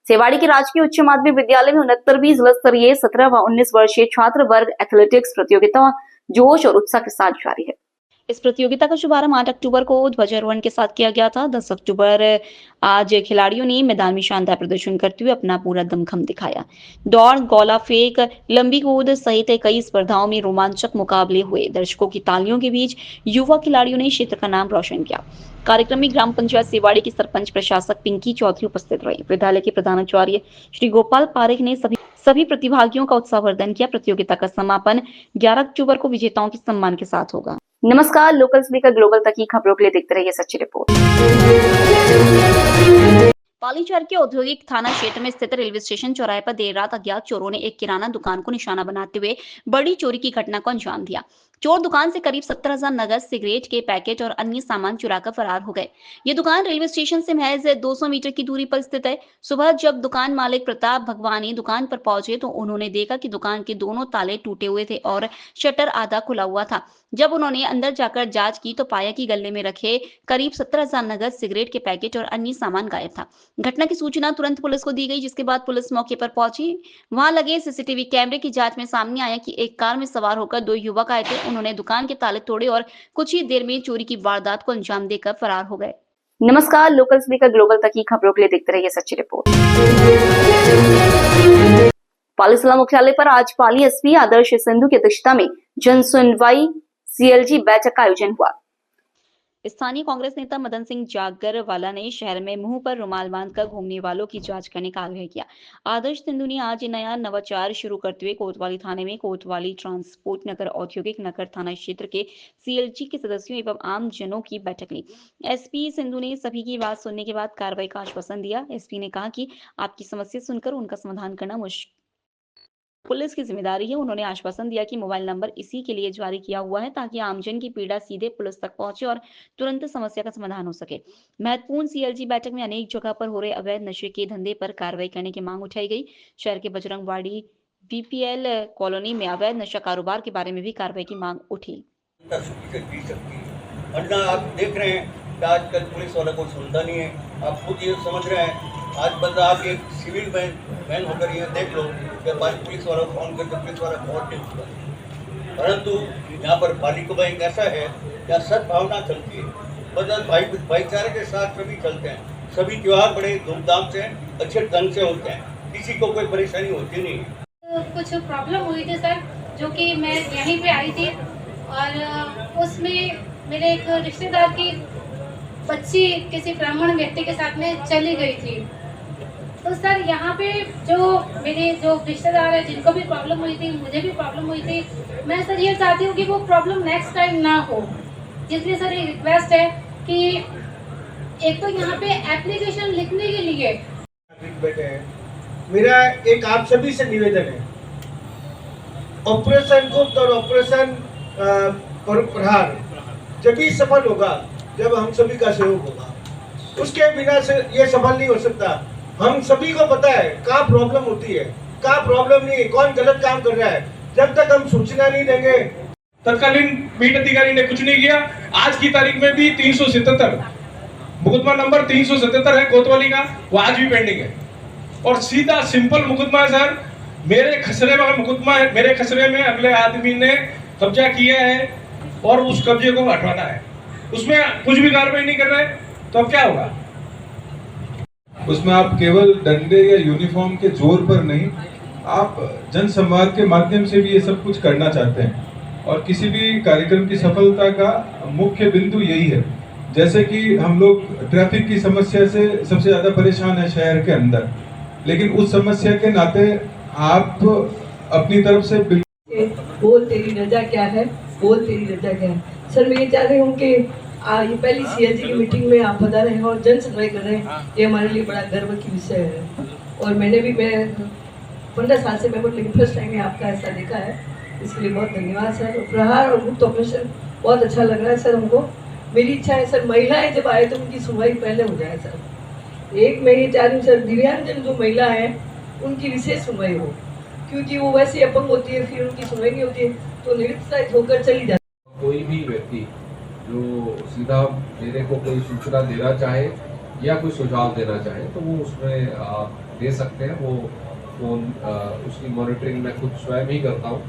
सेवाड़ी के राजकीय उच्च माध्यमिक विद्यालय में 69वीं जिला स्तरीय 17 व 19 वर्षीय छात्र वर्ग एथलेटिक्स प्रतियोगिता जोश और उत्साह के साथ जारी है। इस प्रतियोगिता का शुभारंभ 8 अक्टूबर को ध्वजारोहण के साथ किया गया था। 10 अक्टूबर आज खिलाड़ियों ने मैदान में शानदार प्रदर्शन करते हुए अपना पूरा दमखम दिखाया। दौड़, गोला फेंक, लंबी कूद सहित कई स्पर्धाओं में रोमांचक मुकाबले हुए। दर्शकों की तालियों के बीच युवा खिलाड़ियों ने क्षेत्र का नाम रोशन किया। कार्यक्रम में ग्राम पंचायत सेवाड़ी की सरपंच प्रशासक पिंकी चौधरी उपस्थित रही। विद्यालय के प्रधानाचार्य श्री गोपाल पारेख ने सभी प्रतिभागियों का उत्साहवर्धन किया। प्रतियोगिता का समापन 11 अक्टूबर को विजेताओं के सम्मान के साथ होगा। नमस्कार, लोकल से लेकर ग्लोबल तक की खबरों के लिए देखते रहिए सच्ची रिपोर्ट। पालीचर के औद्योगिक थाना क्षेत्र में स्थित रेलवे स्टेशन चौराहे पर देर रात अज्ञात चोरों ने एक किराना दुकान को निशाना बनाते हुए बड़ी चोरी की घटना को अंजाम दिया। चोर दुकान से करीब 17,000 नगद, सिगरेट के पैकेट और अन्य सामान चुराकर फरार हो गए। ये दुकान रेलवे स्टेशन से महज 200 मीटर की दूरी पर स्थित है। सुबह जब दुकान मालिक प्रताप भगवानी दुकान पर पहुंचे तो उन्होंने देखा कि दुकान के दोनों ताले टूटे हुए थे और शटर आधा खुला हुआ था। जब उन्होंने अंदर जाकर जांच की तो पाया कि गले में रखे करीब 17,000 नगद, सिगरेट के पैकेट और अन्य सामान गायब था। घटना की सूचना तुरंत पुलिस को दी गई, जिसके बाद पुलिस मौके पर पहुंची। वहां लगे सीसीटीवी कैमरे की जांच में सामने आया कि एक कार में सवार होकर 2 युवक आए थे। उन्होंने दुकान के ताले तोड़े और कुछ ही देर में चोरी की वारदात को अंजाम देकर फरार हो गए। नमस्कार, लोकल से लेकर ग्लोबल तक की खबरों के लिए देखते रहिए सच्ची रिपोर्ट। पाली जिला मुख्यालय पर आज पाली एसपी आदर्श सिंधु की अध्यक्षता में जन सुनवाई सीएलजी बैठक का आयोजन हुआ। स्थानीय कांग्रेस नेता मदन सिंह जागरवाला ने शहर में मुंह पर रुमाल बांधकर घूमने वालों की जांच करने का आग्रह किया। आदर्श सिंधु ने आज नया नवाचार शुरू करते हुए कोतवाली थाने में कोतवाली ट्रांसपोर्ट नगर औद्योगिक नगर थाना क्षेत्र के सीएलजी के सदस्यों एवं आम जनों की बैठक ली। एसपी सिंधु ने सभी की बात सुनने के बाद कार्रवाई का आश्वासन दिया। एसपी ने कहा कि आपकी समस्या सुनकर उनका समाधान करना पुलिस की जिम्मेदारी है। उन्होंने आश्वासन दिया कि मोबाइल नंबर इसी के लिए जारी किया हुआ है ताकि आमजन की पीड़ा सीधे पुलिस तक पहुंचे और तुरंत समस्या का समाधान हो सके। महत्वपूर्ण सीएलजी बैठक में अनेक जगह पर हो रहे अवैध नशे के धंधे पर कार्रवाई करने की मांग उठाई गई। शहर के बजरंगवाड़ी बीपीएल कॉलोनी में अवैध नशा कारोबार के बारे में भी कार्रवाई की मांग उठी। आप देख रहे हैं कि आजकल पुलिस वाला कोई सुनता नहीं है। आप खुद ये समझ रहे हैं, आज बंदा आप एक सिविल मैन होकर ये देख लो कि पुलिस वाला फोन करके पुलिस वाला बहुत नहीं होता। परंतु यहाँ पर पालिका बैंक ऐसा है जहाँ सद्भावना चलती है, बदल भाईचारे के साथ सभी चलते हैं। सभी त्योहार बड़े धूमधाम से अच्छे ढंग से होते हैं, किसी को कोई परेशानी होती नहीं है। कुछ प्रॉब्लम हुई थी सर, जो कि मैं यहीं पे आई थी और उसमें मेरे एक रिश्तेदार की बच्ची किसी ब्राह्मण व्यक्ति के साथ में चली गई थी। तो सर यहाँ पे जो मेरे जो रिश्तेदार है जिनको भी प्रॉब्लम हुई थी, मुझे भी प्रॉब्लम हुई थी, मैं सर ये चाहती हूँ कि वो प्रॉब्लम नेक्स्ट टाइम ना हो। इसलिए सर ये रिक्वेस्ट है कि एक तो यहाँ पे एप्लीकेशन लिखने के लिए बैठे हैं, मेरा एक आप सभी से निवेदन है, ऑपरेशन गुप्त और ऑपरेशन प्रहार जब भी सफल होगा जब हम सभी का सहयोग होगा। उसके बिना से ये सफल नहीं हो सकता। हम सभी को पता है कहाँ प्रॉब्लम होती है, कहाँ प्रॉब्लम नहीं है, कौन गलत काम कर रहा है। जब तक हम सूचना नहीं देंगे, तत्कालीन बीट अधिकारी ने कुछ नहीं किया। आज की तारीख में भी 377 मुकदमा नंबर 377 है कोतवाली का, वो आज भी पेंडिंग है। और सीधा सिंपल मुकदमा है सर, मेरे खसरे में मुकदमा है, मेरे खसरे में अगले आदमी ने कब्जा किया है और उस कब्जे को हटवाना है। उसमें कुछ भी कार्रवाई नहीं कर रहे तो अब क्या होगा? उसमें आप केवल डंडे या यूनिफॉर्म के जोर पर नहीं, आप जन संवाद के माध्यम से भी ये सब कुछ करना चाहते हैं। और किसी भी कार्यक्रम की सफलता का मुख्य बिंदु यही है। जैसे कि हम लोग ट्रैफिक की समस्या से सबसे ज़्यादा परेशान है शहर के अंदर, लेकिन उस समस्या के नाते आप अपनी तरफ से बोल तेरी रजा क्या है, बोल तेरी रजा क्या है। सर मैं ये चाह रही हूँ कि ये पहली सीएलजी की मीटिंग में आप बता रहे हैं और जन सुनवाई कर रहे हैं, ये हमारे लिए बड़ा गर्व की विषय है। और मैं 15 साल से मेंबर, लेकिन फर्स्ट टाइम आपका ऐसा देखा है, इसके लिए बहुत धन्यवाद सर। प्रहार और मुक्त ऑपरेशन बहुत अच्छा लग रहा है सर हमको। मेरी इच्छा है सर महिलाएं जब आए तो उनकी सुनवाई पहले हो जाए सर। एक मैं ये चाह रही हूँ सर, दिव्यांगजन जो महिला है उनकी विशेष सुनवाई हो, क्योंकि वो वैसे अपंग होती है, फिर उनकी सुनवाई नहीं होती है तो निरुत्साहित होकर चली जाती है। कोई भी व्यक्ति जो सीधा मेरे को कोई सूचना देना चाहे या कोई सुझाव देना चाहे तो वो उसमें दे सकते हैं वो फ़ोन, उसकी मॉनिटरिंग मैं खुद स्वयं ही करता हूँ।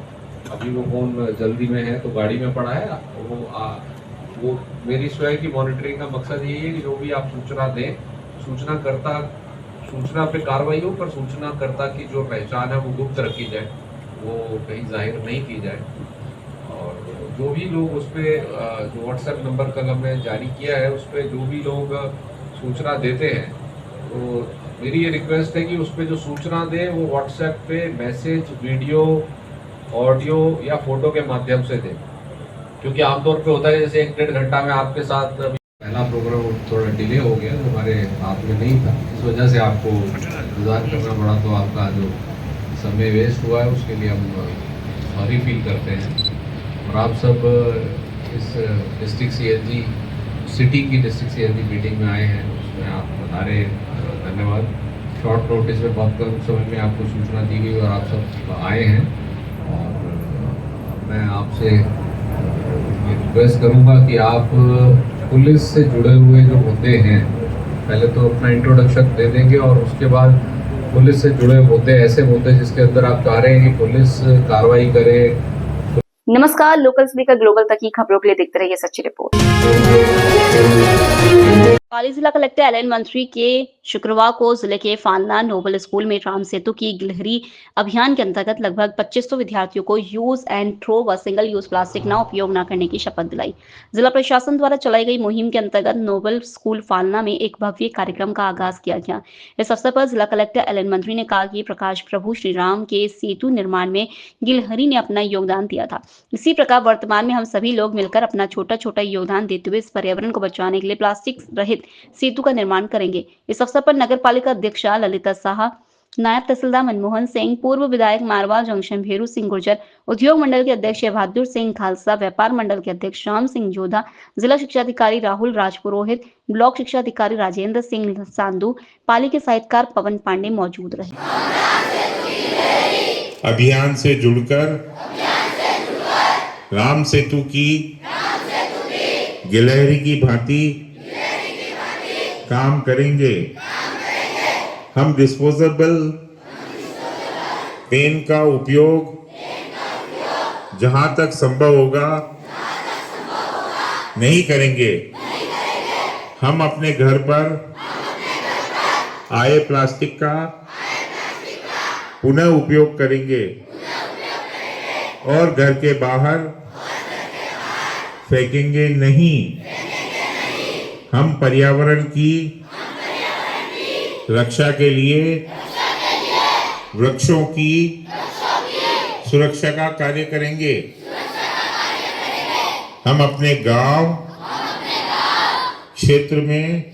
अभी वो फ़ोन जल्दी में है तो गाड़ी में पड़ा है, वो मेरी स्वयं की मॉनिटरिंग का मकसद यही है कि जो भी आप सूचना दें, सूचना पे कार्रवाई हो, पर सूचनाकर्ता की जो पहचान है वो गुप्त रखी जाए, वो कहीं जाहिर नहीं की जाए। और जो भी लोग उस पर जो व्हाट्सएप नंबर कल हमने जारी किया है, उस पर जो भी लोग सूचना देते हैं, तो मेरी ये रिक्वेस्ट है कि उस पर जो सूचना दें वो व्हाट्सएप पे मैसेज, वीडियो, ऑडियो या फोटो के माध्यम से दें, क्योंकि आमतौर पे होता है जैसे 1-1.5 घंटा में आपके साथ पहला प्रोग्राम थोड़ा डिले हो गया, तो हमारे हाथ में नहीं था, इस वजह से आपको इंतज़ार करना पड़ा, तो आपका जो समय वेस्ट हुआ है उसके लिए हम सॉरी फील करते हैं। और आप सब इस डिस्ट्रिक्ट सीएलजी सिटी की डिस्ट्रिक्ट सीएलजी मीटिंग में आए हैं, उसमें आप पधारे, धन्यवाद। शॉर्ट नोटिस में बहुत कम समय में आपको सूचना दी गई और आप सब आए हैं। और मैं आपसे रिक्वेस्ट करूंगा कि आप पुलिस से जुड़े हुए जो मुद्दे हैं, पहले तो अपना इंट्रोडक्शन दे देंगे और उसके बाद पुलिस से जुड़े मुद्दे, ऐसे मुद्दे जिसके अंदर आप चाह रहे हैं कि पुलिस कार्रवाई करे। नमस्कार, लोकल स्पीकर ग्लोबल तक की खबरों के लिए देखते रहिए सच्ची रिपोर्ट। पाली जिला कलेक्टर एलएन मंत्री के शुक्रवार को जिले के फालना नोबल स्कूल में राम सेतु की गिलहरी अभियान के अंतर्गत लगभग 2500 विद्यार्थियों को यूज एंड थ्रो व सिंगल यूज प्लास्टिक न उपयोग न करने की शपथ दिलाई। जिला प्रशासन द्वारा चलाई गई मुहिम के अंतर्गत नोबल स्कूल फालना में एक भव्य कार्यक्रम का आगाज किया गया। इस अवसर पर जिला कलेक्टर एलएन मंत्री ने कहा कि प्रकाश प्रभु श्री राम के सेतु निर्माण में गिलहरी ने अपना योगदान दिया था। इसी प्रकार वर्तमान में हम सभी लोग मिलकर अपना छोटा छोटा योगदान देते हुए इस पर्यावरण को बचाने के लिए प्लास्टिक रहित सेतु का निर्माण करेंगे। इस अवसर पर नगर पालिका अध्यक्षा ललिता साहा, नायब तहसीलदार मनमोहन सिंह, पूर्व विधायक मारवाल जंक्शन भेरू सिंह गुर्जर, उद्योग मंडल के अध्यक्ष बहादुर सिंह खालसा, व्यापार मंडल के अध्यक्ष राम सिंह जोधा, जिला शिक्षा अधिकारी राहुल राजपुरोहित, ब्लॉक शिक्षा अधिकारी राजेंद्र सिंह सांधु, पाली के साहित्यकार पवन पांडे मौजूद रहे। अभियान से जुड़कर राम सेतु की गिलहरी की भांति काम करेंगे। हम डिस्पोजेबल पेन का उपयोग जहां तक संभव होगा नहीं करेंगे। हम अपने घर पर आए प्लास्टिक का पुनः उपयोग करेंगे और घर के बाहर फेंकेंगे नहीं। हम पर्यावरण की रक्षा के लिए वृक्षों की सुरक्षा का कार्य करेंगे। हम अपने गांव क्षेत्र में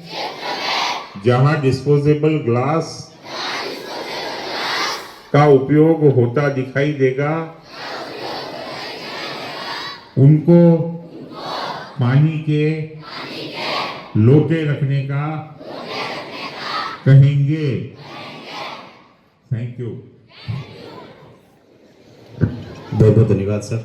जहां डिस्पोजेबल ग्लास का उपयोग होता दिखाई देगा, उनको पानी के लोटे रखने का कहेंगे। Thank you. बहुत बहुत धन्यवाद सर।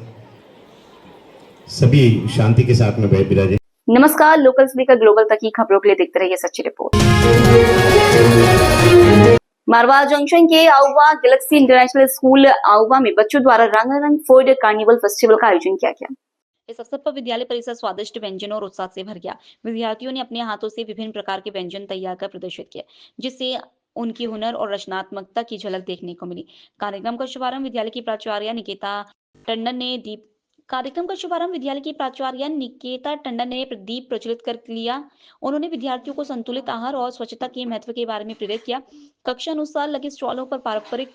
सभी शांति के साथ में बैठ विराजे। नमस्कार, लोकल स्पीकर ग्लोबल तक की खबरों के लिए देखते रहिए सच्ची रिपोर्ट। मारवाड़ जंक्शन के Auwa Galaxy international school Auwa में बच्चों द्वारा रंगारंग फूड कार्निवल फेस्टिवल का आयोजन किया गया। इस अवसर पर विद्यालय परिसर स्वादिष्ट व्यंजनों और उत्साह से भर गया। विद्यार्थियों ने अपने हाथों से विभिन्न प्रकार के व्यंजन तैयार कर प्रदर्शित किए, जिससे उनकी हुनर और रचनात्मकता की झलक देखने को मिली। कार्यक्रम का शुभारंभ विद्यालय की प्राचार्य निकेता टंडन ने दीप प्रज्वलित कर लिया। उन्होंने विद्यार्थियों को संतुलित आहार और स्वच्छता के महत्व के बारे में प्रेरित किया। कक्षा अनुसार लगे स्टॉलों पर पारंपरिक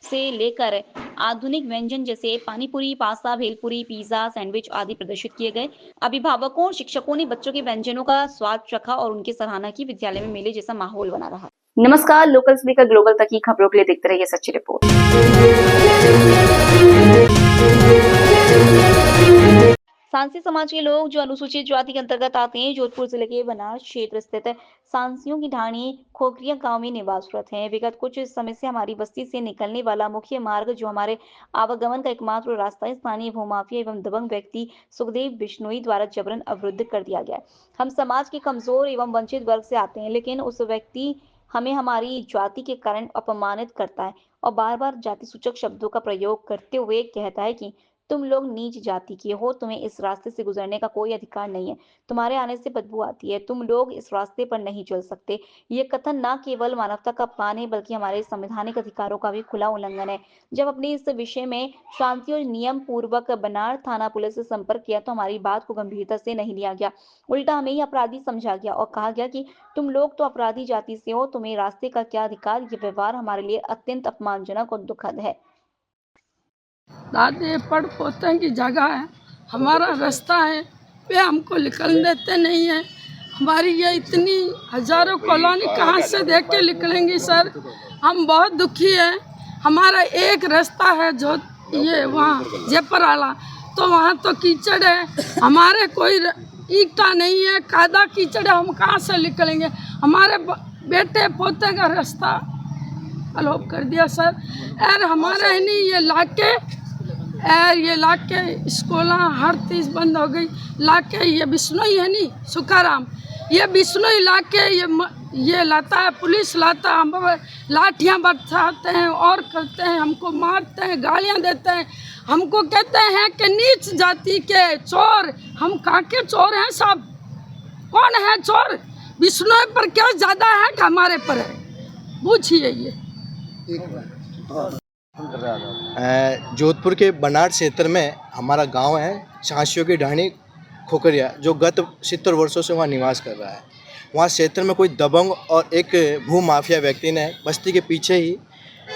से लेकर आधुनिक व्यंजन जैसे panipuri, pasta, bhelpuri, pizza, sandwich आदि प्रदर्शित किए गए। अभिभावकों और शिक्षकों ने बच्चों के व्यंजनों का स्वाद चखा और उनकी सराहना की। विद्यालय में मेले जैसा माहौल बना रहा। नमस्कार, लोकल स्पीकर ग्लोबल तक की खबरों के लिए देखते रहिए सच्ची रिपोर्ट। सांसी समाज के लोग जो अनुसूचित जाति के अंतर्गत आते हैं, जोधपुर जिले के बनास क्षेत्र स्थित सांसियों की ढाणी खोखरिया गांव में निवासरत हैं। विगत कुछ समय से हमारी बस्ती से निकलने वाला मुख्य मार्ग, जो हमारे आवागमन का एकमात्र रास्ता है, स्थानीय भूमाफिया एवं दबंग व्यक्ति सुखदेव बिश्नोई द्वारा जबरन अवरुद्ध कर दिया गया है। हम समाज के कमजोर एवं वंचित वर्ग से आते हैं, लेकिन उस व्यक्ति हमें हमारी जाति के कारण अपमानित करता है और बार बार जाति सूचक शब्दों का प्रयोग करते हुए कहता है कि तुम लोग नीच जाति के हो, तुम्हें इस रास्ते से गुजरने का कोई अधिकार नहीं है, तुम्हारे आने से बदबू आती है, तुम लोग इस रास्ते पर नहीं चल सकते। ये कथन न केवल मानवता का अपमान है बल्कि हमारे संवैधानिक अधिकारों का भी खुला उल्लंघन है। जब अपने इस विषय में शांति और नियम पूर्वक बनार थाना पुलिस से संपर्क किया तो हमारी बात को गंभीरता से नहीं लिया गया, उल्टा हमें ही अपराधी समझा गया और कहा गया कि तुम लोग तो अपराधी जाति से हो, तुम्हें रास्ते का क्या अधिकार। ये व्यवहार हमारे लिए अत्यंत अपमानजनक और दुखद है। दादे पड़ पोते की जगह है, हमारा रास्ता है, वे हमको निकल देते नहीं है। हमारी ये इतनी हजारों कॉलोनी कहाँ से देख के निकलेंगी सर, हम बहुत दुखी हैं। हमारा एक रास्ता है जो ये वहाँ जयपुर वाला, तो वहाँ तो कीचड़ है, हमारे कोई ईटा नहीं है, कादा कीचड़ है, हम कहाँ से निकलेंगे। हमारे बेटे पोते का रास्ता अलोप कर दिया सर। और हमारे नहीं ये लाके स्कूल हर चीज़ बंद हो गई। लाके ये बिश्नोई है नहीं सुखाराम, ये बिश्नोई लाके ये लाता है, पुलिस लाता है, हम लाठियाँ बरसाते हैं और करते हैं, हमको मारते हैं, गालियाँ देते हैं, हमको कहते हैं कि नीच जाति के चोर। हम कहाँ के चोर हैं साहब, कौन है चोर? बिश्नोई पर क्या ज़्यादा है कि हमारे पर है, पूछिए ये। जोधपुर के बनार क्षेत्र में हमारा गांव है, झांसियों की ढाणी खोकरिया, जो गत 70 वर्षों से वहाँ निवास कर रहा है। वहाँ क्षेत्र में कोई दबंग और एक भू माफिया व्यक्ति ने बस्ती के पीछे ही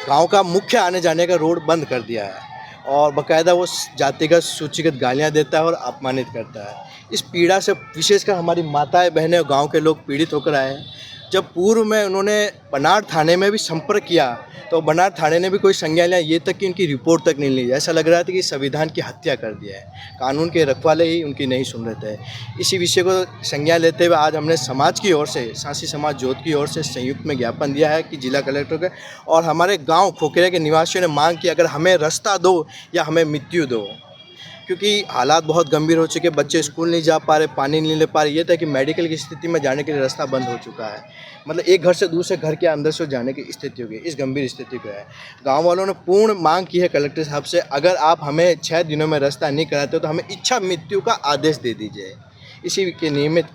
गांव का मुख्य आने जाने का रोड बंद कर दिया है और बाकायदा वो जातिगत सूचीगत गालियाँ देता है और अपमानित करता है। इस पीड़ा से विशेषकर हमारी माताएं बहनें और गाँव के लोग पीड़ित होकर आए हैं। जब पूर्व में उन्होंने बनार थाने में भी संपर्क किया तो बनार थाने ने भी कोई संज्ञान लिया, ये तक कि उनकी रिपोर्ट तक नहीं ली। ऐसा लग रहा था कि संविधान की हत्या कर दिया है, कानून के रखवाले ही उनकी नहीं सुन रहे थे। इसी विषय को संज्ञान लेते हुए आज हमने समाज की ओर से, सांसी समाज जोध की ओर से संयुक्त में ज्ञापन दिया है कि जिला कलेक्टर के और हमारे गाँव खोखरिया के निवासियों ने मांग की अगर हमें रास्ता दो या हमें मृत्यु दो, क्योंकि हालात बहुत गंभीर हो चुके। बच्चे स्कूल नहीं जा पा रहे, पानी नहीं ले पा रहे। ये था कि मेडिकल की स्थिति में जाने के लिए रास्ता बंद हो चुका है, मतलब एक घर से दूसरे घर के अंदर से जाने की स्थिति हो गई। इस गंभीर स्थिति को है, गांव वालों ने पूर्ण मांग की है कलेक्टर साहब से, अगर आप हमें 6 दिनों में रास्ता नहीं कराते तो हमें इच्छा मृत्यु का आदेश दे दीजिए। इसी के नियमित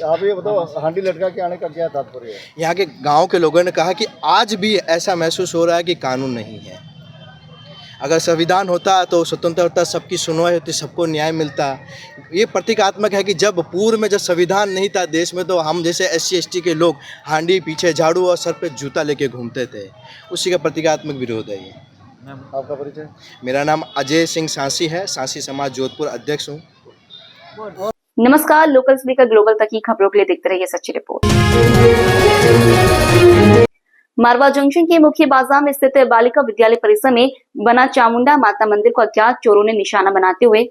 आप ये बताओ, हांडी लटका के आने का क्या तात्पर्य है? यहाँ के गाँव के लोगों ने कहा कि आज भी ऐसा महसूस हो रहा है कि कानून नहीं है। अगर संविधान होता तो स्वतंत्र होता, सबकी सुनवाई होती, सबको न्याय मिलता। ये प्रतीकात्मक है कि जब पूर्व में जब संविधान नहीं था देश में तो हम जैसे SC ST के लोग हांडी पीछे झाड़ू और सर पे जूता लेके घूमते थे, उसी का प्रतीकात्मक विरोध है ये। आपका परिचय? मेरा नाम अजय सिंह सांसी है, सांसी समाज जोधपुर अध्यक्ष हूँ। नमस्कार, लोकल स्पीकर ग्लोबल तक की खबरों के लिए देखते रहिए सच्ची रिपोर्ट। मारवा जंक्शन के मुख्य बाजार में स्थित बालिका विद्यालय परिसर में बना चामुंडा माता मंदिर को अज्ञात चोरों ने निशाना बनाते हुए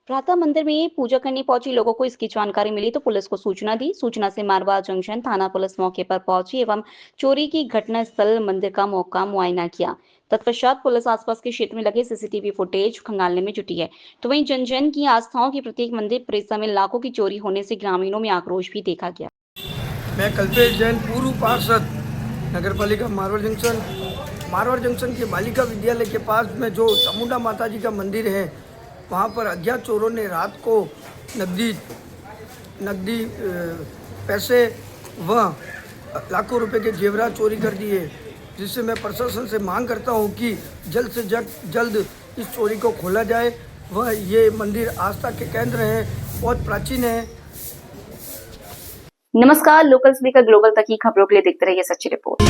प्रातः मंदिर में पूजा करने पहुंची लोगों को इसकी जानकारी मिली तो पुलिस को सूचना दी। सूचना से मारवा जंक्शन थाना पुलिस मौके पर पहुंची एवं चोरी की घटना स्थल मंदिर का मौका मुआयना किया। तत्पश्चात पुलिस आसपास के क्षेत्र में लगे CCTV फुटेज खंगालने में जुटी है। तो वहीं जन जन की आस्थाओं की प्रत्येक मंदिर परिसर में लाखों की चोरी होने से ग्रामीणों में आक्रोश भी देखा गया। मैं कल्पेश जैन, पूर्व पार्षद नगर पालिका मारवाड़ जंक्शन के बालिका विद्यालय के पास में जो चामुंडा माता जी का मंदिर है, वहाँ पर अज्ञात चोरों ने रात को नकदी पैसे व लाखों रुपए के जेवरात चोरी कर दिए, जिससे मैं प्रशासन से मांग करता हूँ कि जल्द से जल्द इस चोरी को खोला जाए। वह ये मंदिर आस्था के केंद्र है, बहुत प्राचीन है। नमस्कार, लोकल स्पीकर ग्लोबल तक की खबरों के लिए देखते रहिए सच्ची रिपोर्ट।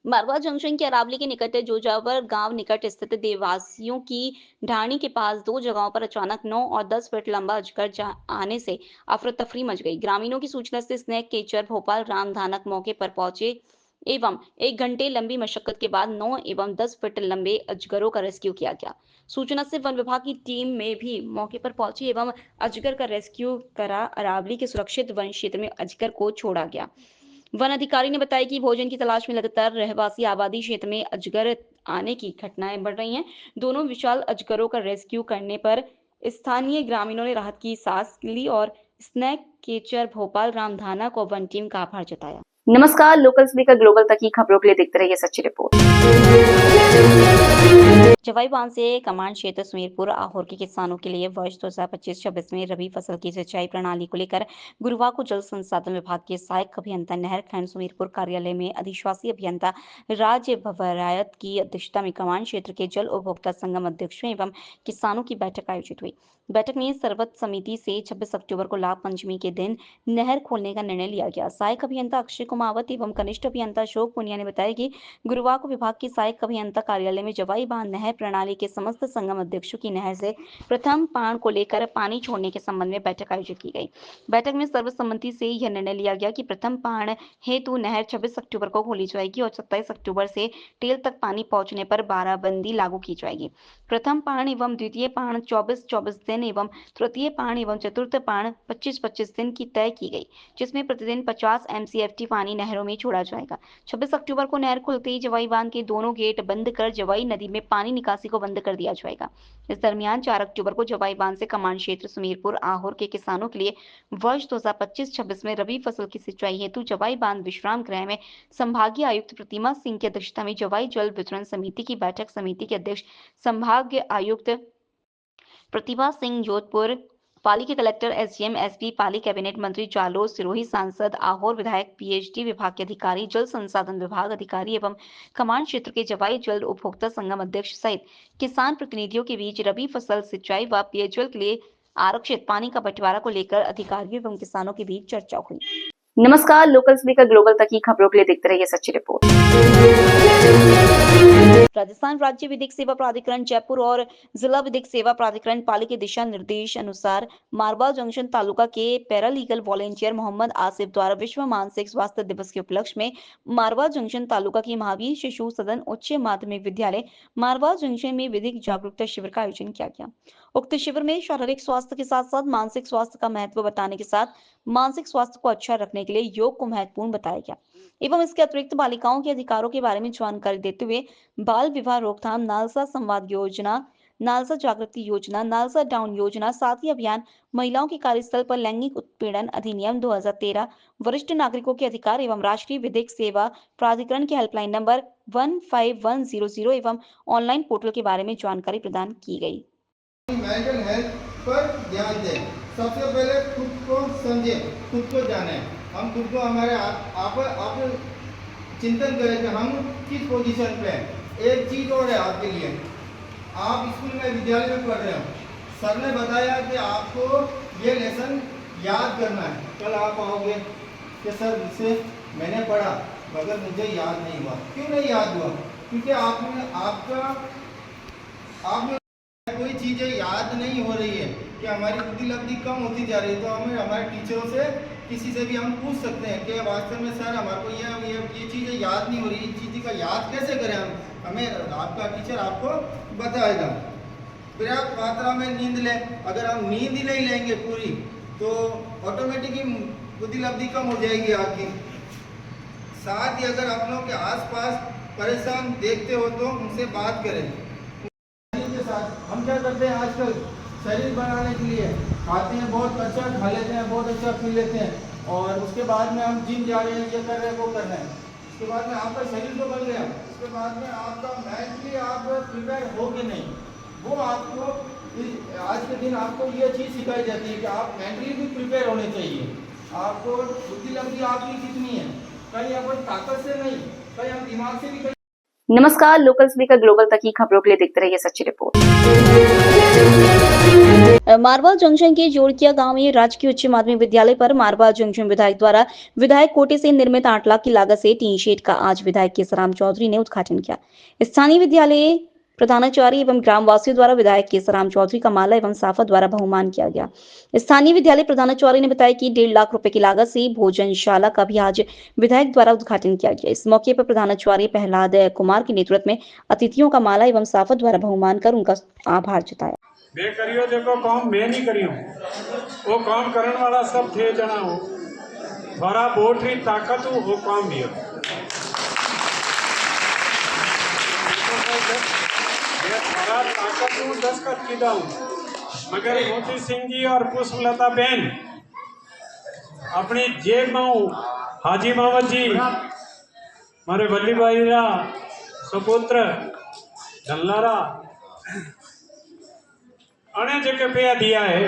मारवा जंक्शन के अरावली के निकट जोजावर गांव निकट स्थित देवासियों की ढाणी के पास 2 जगहों पर अचानक 9 और 10 फीट लंबा अजगर आने से अफरा तफरी मच गई। ग्रामीणों की सूचना से स्नेक केचर भोपाल राम धानक मौके पर पहुंचे एवं 1 घंटे लंबी मशक्कत के बाद 9 एवं 10 फीट लंबे अजगरों का रेस्क्यू किया गया। सूचना से वन विभाग की टीम में भी मौके पर पहुंची एवं अजगर का रेस्क्यू करा। अरावली के सुरक्षित वन क्षेत्र में अजगर को छोड़ा गया। वन अधिकारी ने बताया कि भोजन की तलाश में लगातार रहवासी आबादी क्षेत्र में अजगर आने की घटनाएं बढ़ रही हैं। दोनों विशाल अजगरों का रेस्क्यू करने पर स्थानीय ग्रामीणों ने राहत की सांस ली और स्नैक केचर भोपाल रामधाना को वन टीम का आभार जताया। नमस्कार, लोकल स्पीकर ग्लोबल तक की खबरों के लिए देखते रहिए सच्ची रिपोर्ट। जवाई बांध से कमांड क्षेत्र सुमेरपुर आहोर के किसानों के लिए वर्ष 2025-26 में रबी फसल की सिंचाई प्रणाली को लेकर गुरुवार को जल संसाधन विभाग के सहायक अभियंता नहर खंड सुमेरपुर कार्यालय में अधिशासी अभियंता राज भवरायत की अध्यक्षता में कमांड क्षेत्र के जल उपभोक्ता संगम अध्यक्षों एवं किसानों की बैठक आयोजित हुई। बैठक में सर्वोच्च समिति से 26 अक्टूबर को लाभ पंचमी के दिन नहर खोलने का निर्णय लिया गया। सहायक अभियंता अक्षय कुमावत एवं कनिष्ठ अभियंता अशोक पुनिया ने बताया कि गुरुवार को विभाग की सहायक अभियंता कार्यालय में जवाई बांध नहर प्रणाली के समस्त संगम अध्यक्षों की नहर से प्रथम पाण को लेकर पानी छोड़ने के संबंध में बैठक आयोजित की गई। बैठक में सर्वसम्मति से यह निर्णय लिया गया कि प्रथम पाण हेतु नहर 26 अक्टूबर को खोली जाएगी और 27 अक्टूबर से टेल तक पानी पहुंचने पर बाराबंदी लागू की जाएगी। प्रथम पाण एवं द्वितीय पाण 24-24 दिन एवं तृतीय पाण एवं चतुर्थ पाण 25-25 दिन की तय की गई, जिसमें प्रतिदिन 50 MCFT पानी नहरों में छोड़ा जाएगा। 26 अक्टूबर को नहर खुलते ही जवाई बांध के दोनों गेट बंद कर जवाई नदी में पानी निकासी को बंद कर दिया जाएगा। इस दरमियान 4 अक्टूबर को जवाई बांध से कमांड क्षेत्र सुमेरपुर आहोर के किसानों के लिए वर्ष 2025-26 में रबी फसल की सिंचाई हेतु जवाई बांध विश्राम गृह में संभागीय आयुक्त प्रतिमा सिंह की अध्यक्षता में जवाई जल वितरण समिति की बैठक। समिति के अध्यक्ष संभागीय आयुक्त प्रतिभा सिंह जोधपुर, पाली के कलेक्टर SDM SP, पाली कैबिनेट मंत्री जालोर सिरोही, सांसद आहोर विधायक PhD, विभाग के अधिकारी, जल संसाधन विभाग अधिकारी एवं कमांड क्षेत्र के जवाई जल उपभोक्ता संगम अध्यक्ष सहित किसान प्रतिनिधियों के बीच रबी फसल सिंचाई व पेयजल के लिए आरक्षित पानी का बंटवारा को लेकर अधिकारियों एवं किसानों के बीच चर्चा हुई। नमस्कार, लोकल स्पीकर ग्लोबल तक की खबरों के लिए देखते रहिए सच्ची रिपोर्ट। राजस्थान राज्य विधिक सेवा प्राधिकरण जयपुर और जिला विधिक सेवा प्राधिकरण पाली के दिशा निर्देश अनुसार मारवाल जंक्शन तालुका के पैरालीगल वॉलेंटियर मोहम्मद आसिफ द्वारा विश्व मानसिक स्वास्थ्य दिवस के उपलक्ष्य में मारवाल जंक्शन तालुका की महावीर शिशु सदन उच्च माध्यमिक विद्यालय मारवाल जंक्शन में विधिक जागरूकता शिविर का आयोजन किया गया। उक्त शिविर में शारीरिक स्वास्थ्य के साथ साथ मानसिक स्वास्थ्य का महत्व बताने के साथ मानसिक स्वास्थ्य को अच्छा रखने के लिए योग को महत्वपूर्ण बताया गया एवं इसके अतिरिक्त बालिकाओं के अधिकारों के बारे में जानकारी देते हुए बाल विवाह रोकथाम, नालसा संवाद योजना, नालसा जागृति योजना, नालसा डाउन योजना, साथी अभियान, महिलाओं के कार्यस्थल पर लैंगिक उत्पीड़न अधिनियम 2013, वरिष्ठ नागरिकों के अधिकार एवं राष्ट्रीय विधिक सेवा प्राधिकरण के हेल्पलाइन नंबर 15100 एवं ऑनलाइन पोर्टल के बारे में जानकारी प्रदान की गई। मेंटल हेल्थ पर ध्यान दें। सबसे पहले खुद को समझें, खुद को जानें। हम खुद को हमारे आप चिंतन करें कि हम किस पोजीशन पे हैं। एक चीज़ और है आपके लिए, आप स्कूल में विद्यालय में पढ़ रहे हो, सर ने बताया कि आपको ये लेसन याद करना है। कल आप आओगे कि सर इससे मैंने पढ़ा मगर मुझे याद नहीं हुआ। क्यों नहीं याद हुआ? क्योंकि आपने कोई चीज़ें याद नहीं हो रही है कि हमारी बुद्धि लब्धि कम होती जा रही है। तो हमें हमारे टीचरों से किसी से भी हम पूछ सकते हैं कि वास्तव में सर हमारे को ये चीज़ें याद नहीं हो रही, इस चीज़ का याद कैसे करें हम, हमें आपका टीचर आपको बताएगा। पर्याप्त मात्रा में नींद लें। अगर हम नींद ही नहीं लेंगे पूरी तो ऑटोमेटिकली बुद्धि लब्धि कम हो जाएगी आपकी। साथ ही अगर अपनों के आसपास परेशान देखते हो तो उनसे बात करें। हम क्या करते हैं आजकल शरीर बनाने के लिए खाते हैं, बहुत अच्छा खा लेते हैं, बहुत अच्छा पी लेते हैं और उसके बाद में हम जिम जा रहे हैं, ये कर रहे हैं, वो कर रहे हैं। उसके बाद में आपका शरीर तो बन गया, उसके बाद में आपका मेंटली आप प्रिपेयर हो कि नहीं, वो आपको आज के दिन आपको ये चीज़ सिखाई जाती है कि आप मेंटली भी प्रिपेयर होने चाहिए। आपको बुद्धि लब्धि आपकी कितनी है, कहीं अपन ताकत से नहीं, कहीं हम दिमाग से भी। नमस्कार, लोकल स्पीकर ग्लोबल तक की खबरों के लिए देखते रहिए सच्ची रिपोर्ट। मारवाल जंक्शन के जोड़किया गांव में राजकीय उच्च माध्यमिक विद्यालय पर मारवाल जंक्शन विधायक द्वारा विधायक कोटे से निर्मित 8 लाख की लागत से टीन शेड का आज विधायक केसराम चौधरी ने उद्घाटन किया। स्थानीय विद्यालय प्रधानाचार्य एवं ग्रामवासियों द्वारा विधायक केसराम चौधरी का माला एवं साफा द्वारा बहुमान किया गया। स्थानीय विद्यालय प्रधानाचार्य ने बताया कि 1.5 लाख रुपए की लागत से भोजनशाला का भी आज विधायक द्वारा उद्घाटन किया गया। इस मौके पर प्रधानाचार्य प्रहलाद कुमार के नेतृत्व में अतिथियों का माला एवं साफा द्वारा बहुमान कर उनका आभार जताया। मैं करियो देखो काम मैं नहीं करियो, वो काम करने वाला सब थे जना हो, थोड़ा बहुत ही ताकत हो वो काम दियो। थोड़ा ताकत हूँ 10 का कीदा हूँ, मगर मोती सिंह जी और पुष्पलता बहन अपनी जेब में हाजी मोहम्मद जी मारे वल्ली भाई रा सुपुत्र डल्लारा अने जेके पे दिया है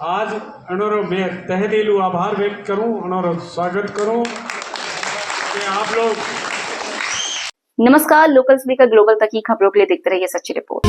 आज अनोरो मैं तहे दिलू आभार व्यक्त करूं, अनोरो स्वागत करूं कि आप लोग। नमस्कार, लोकल से लेकर ग्लोबल तक की खबरों के लिए देखते रहिए सच्ची रिपोर्ट।